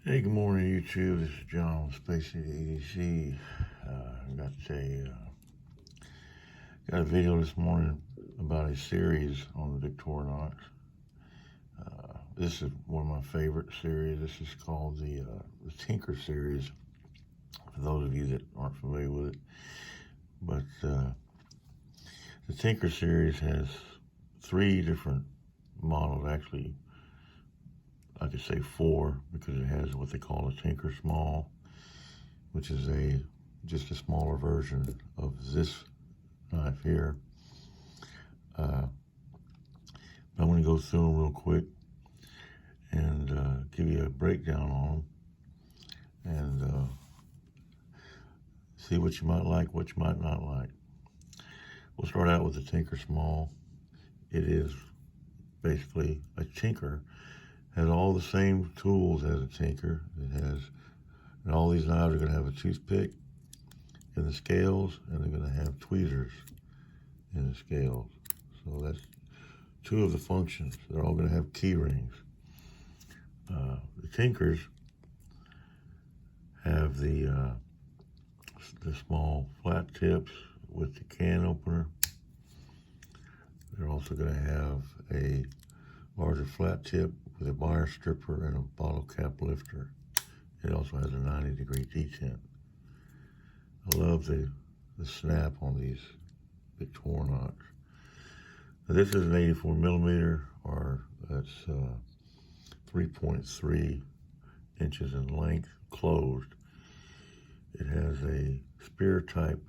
Hey, good morning, YouTube. This is John with Space City EDC. Got a video this morning about a series on the Victorinox. This is one of my favorite series. This is called the Tinker series, for those of you that aren't familiar with it. But the Tinker series has 3 different models. Actually, I could say 4, because it has what they call a Tinker Small, which is just a smaller version of this knife here. I'm going to go through them real quick and give you a breakdown on them and see what you might like, what you might not like. We'll start out with the Tinker Small. It is basically a Tinker. Has all the same tools as a Tinker. And all these knives are going to have a toothpick in the scales, and they're going to have tweezers in the scales. So that's 2 of the functions. They're all going to have key rings. The Tinkers have the small flat tips with the can opener. They're also going to have a larger flat tip with a wire stripper and a bottle cap lifter. It also has a 90-degree detent. I love the snap on these Victorinox. Now, this is an 84 millimeter, or that's 3.3 inches in length, closed. It has a spear type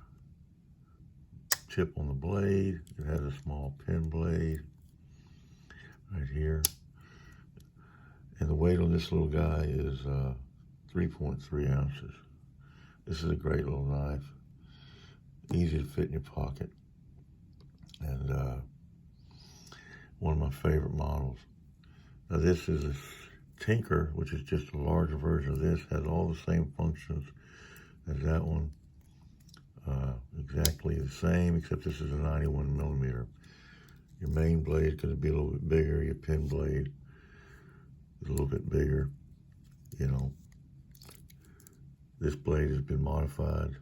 tip on the blade. It has a small pin blade right here. And the weight on this little guy is 3.3 ounces. This is a great little knife. Easy to fit in your pocket. And one of my favorite models. Now, this is a Tinker, which is just a larger version of this. Has all the same functions as that one. Exactly the same, except this is a 91 millimeter. Your main blade is going to be a little bit bigger. Your pin blade is a little bit bigger. You know, this blade has been modified.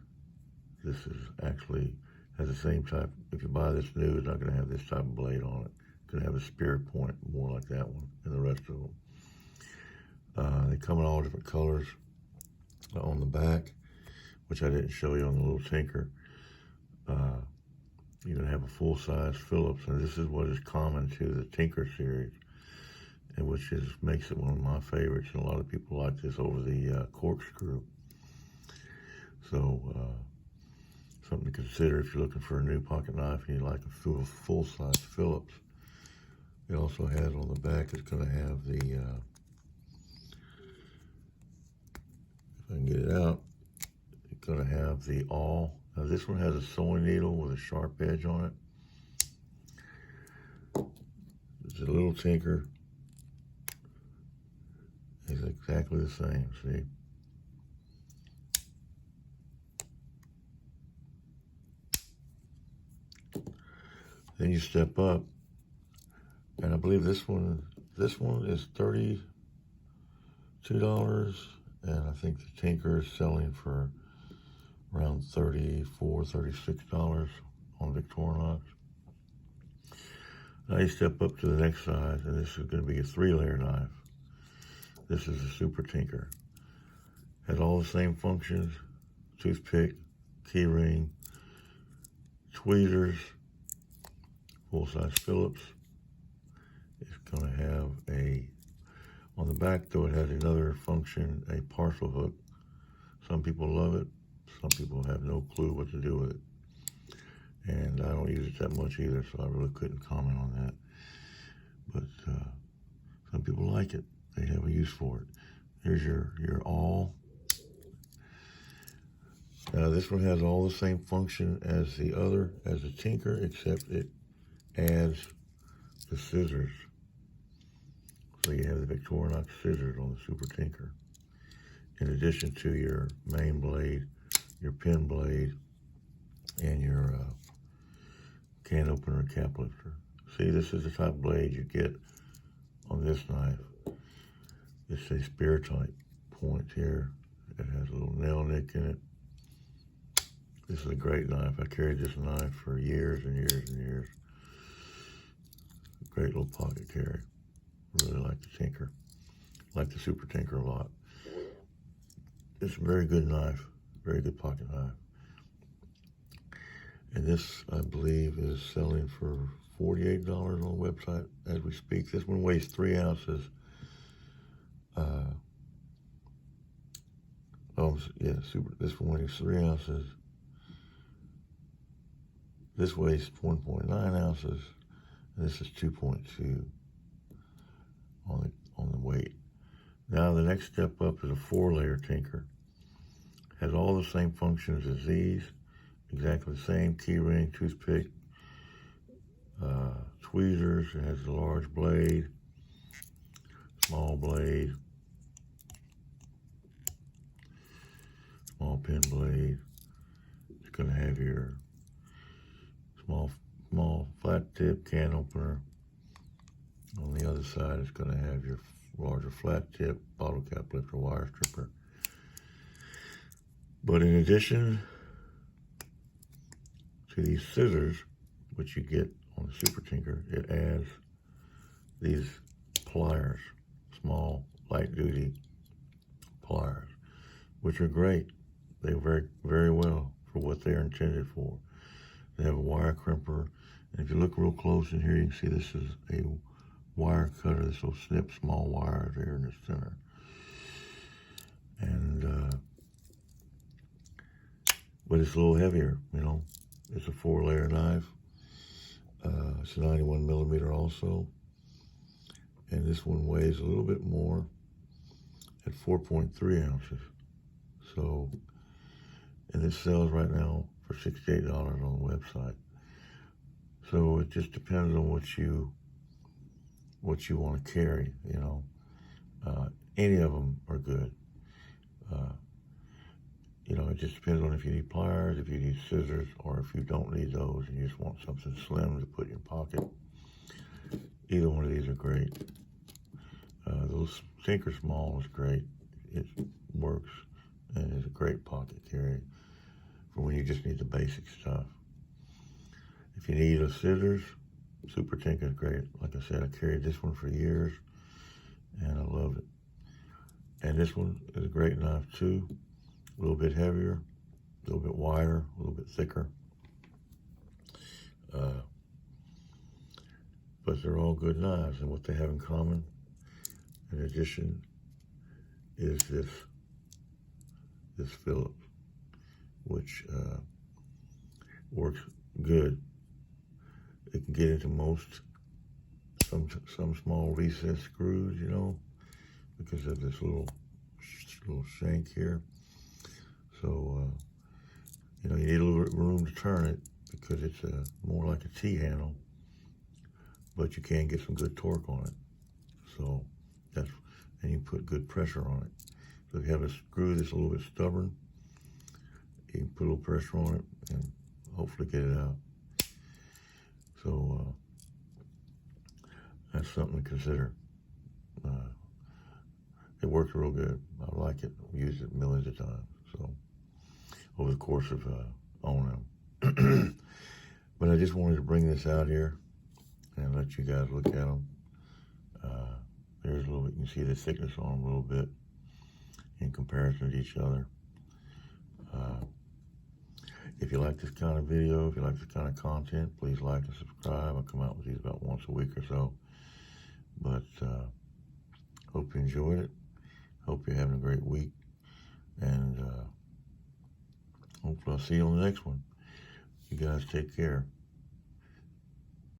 This is actually has the same type. If you buy this new, it's not going to have this type of blade on it. It's going to have a spear point, more like that one, and the rest of them. They come in all different colors on the back, which I didn't show you on the little Tinker. You're going to have a full-size Phillips, and this is what is common to the Tinker series, and which makes it one of my favorites, and a lot of people like this over the corkscrew. So something to consider if you're looking for a new pocket knife and you like a full-size Phillips. It also has on the back, it's going to have the, if I can get it out, it's going to have the awl. Now, this one has a sewing needle with a sharp edge on it. It's a little Tinker. It's exactly the same, see? Then you step up, and I believe this one is $32, and I think the Tinker is selling for around $34, $36 on Victorinox. Now you step up to the next size, and this is going to be a 3-layer knife. This is a Super Tinker. Has all the same functions: toothpick, key ring, tweezers, full-size Phillips. It's going to have on the back though, it has another function, a parcel hook. Some people love it. Some people have no clue what to do with it. And I don't use it that much either, so I really couldn't comment on that. But some people like it. They have a use for it. Here's your awl. This one has all the same function as the Tinker, except it adds the scissors. So you have the Victorinox scissors on the Super Tinker, in addition to your main blade, your pin blade, and your can opener and cap lifter. See, this is the type of blade you get on this knife. It's a spear type, points here. It has a little nail nick in it. This is a great knife. I carried this knife for years and years and years. Great little pocket carry. Really like the Tinker. Like the Super Tinker a lot. It's a very good knife. Very good pocket knife. And this, I believe, is selling for $48 on the website as we speak. This one weighs 3 ounces. This one weighs 3 ounces. This weighs 1.9 ounces. And this is 2.2 on the weight. Now the next step up is a 4-layer Tinker. Has all the same functions as these. Exactly the same. Key ring, toothpick, tweezers. It has a large blade, small blade, small pin blade. It's going to have your small flat tip can opener. On the other side, it's going to have your larger flat tip bottle cap lifter wire stripper. But in addition to these scissors, which you get on the Super Tinker, it adds these pliers, small, light-duty pliers, which are great. They work very well for what they're intended for. They have a wire crimper, and if you look real close in here, you can see this is a wire cutter. This will snip small wires there in the center. And but it's a little heavier, you know. It's a 4-layer knife. It's a 91 millimeter also. And this one weighs a little bit more at 4.3 ounces. So, and this sells right now for $68 on the website. So it just depends on what you want to carry, you know. Any of them are good. You know, it just depends on if you need pliers, if you need scissors, or if you don't need those and you just want something slim to put in your pocket. Either one of these are great. Those Tinker Small is great. It works and is a great pocket carry for when you just need the basic stuff. If you need a scissors, Super Tinker is great. Like I said, I carried this one for years and I love it. And this one is a great knife too. A little bit heavier, a little bit wider, a little bit thicker. But they're all good knives, and what they have in common, in addition, is this Phillips, which works good. It can get into some small recessed screws, you know, because of this little shank here. So, you know, you need a little room to turn it because it's more like a T-handle, but you can get some good torque on it. So and you put good pressure on it. So if you have a screw that's a little bit stubborn, you can put a little pressure on it and hopefully get it out. So that's something to consider. It works real good. I like it. I've used it millions of times. So over the course of owning them. But I just wanted to bring this out here and let you guys look at them. There's a little bit, you can see the thickness on them a little bit in comparison to each other. If you like this kind of video, if you like this kind of content, please like and subscribe. I come out with these about once a week or so. But hope you enjoyed it. Hope you're having a great week. And hopefully I'll see you on the next one. You guys take care.